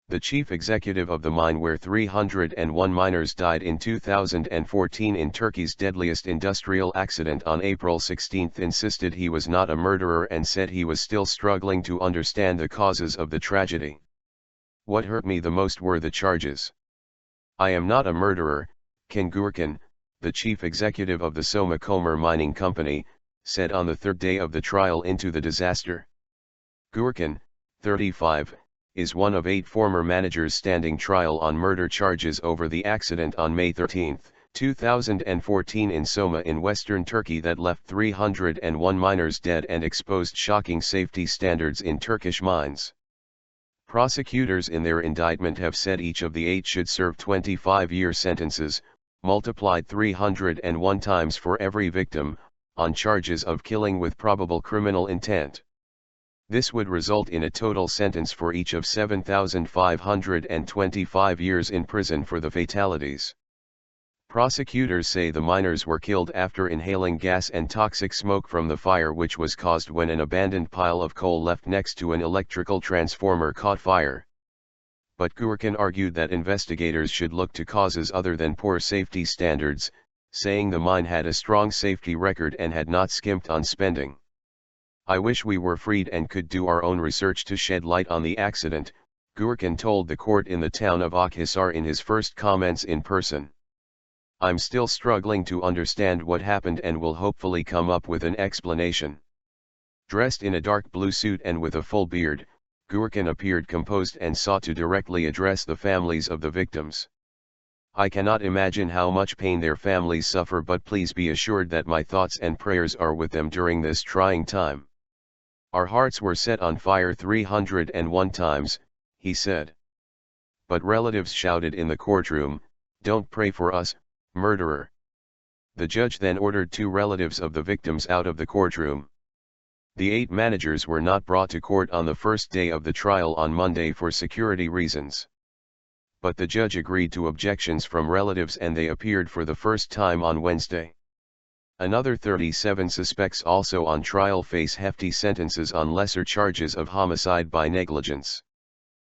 the chief executive of the mine where 301 miners died in 2014 in Turkey's deadliest industrial accident on April 16, insisted he was not a murderer and said he was still struggling to understand the causes of the tragedy. "What hurt me the most were the charges. I am not a murderer," Can Gürkan, the chief executive of the Soma Kömür mining company, said on the third day of the trial into the disaster. Gürkan, 35, is one of 8 former managers standing trial on murder charges over the accident on May 13, 2014 in Soma in western Turkey that left 301 miners dead and exposed shocking safety standards in Turkish mines. Prosecutors in their indictment have said each of the 8 should serve 25-year sentences, multiplied 301 times for every victim, on charges of killing with probable criminal intent. This would result in a total sentence for each of 7,525 years in prison for the fatalities. Prosecutors say the miners were killed after inhaling gas and toxic smoke from the fire, which was caused when an abandoned pile of coal left next to an electrical transformer caught fire. But Gürkan argued that investigators should look to causes other than poor safety standards, saying the mine had a strong safety record and had not skimped on spending. "I wish we were freed and could do our own research to shed light on the accident," Gürkan told the court in the town of Akhisar in his first comments in person. "I'm still struggling to understand what happened and will hopefully come up with an explanation." Dressed in a dark blue suit and with a full beard, Gürkan appeared composed and sought to directly address the families of the victims. "I cannot imagine how much pain their families suffer, but please be assured that my thoughts and prayers are with them during this trying time. Our hearts were set on fire 301 times, he said. But relatives shouted in the courtroom, "Don't pray for us, murderer." The judge then ordered 2 relatives of the victims out of the courtroom. The 8 managers were not brought to court on the first day of the trial on Monday for security reasons. But the judge agreed to objections from relatives and they appeared for the first time on Wednesday. Another 37 suspects also on trial face hefty sentences on lesser charges of homicide by negligence.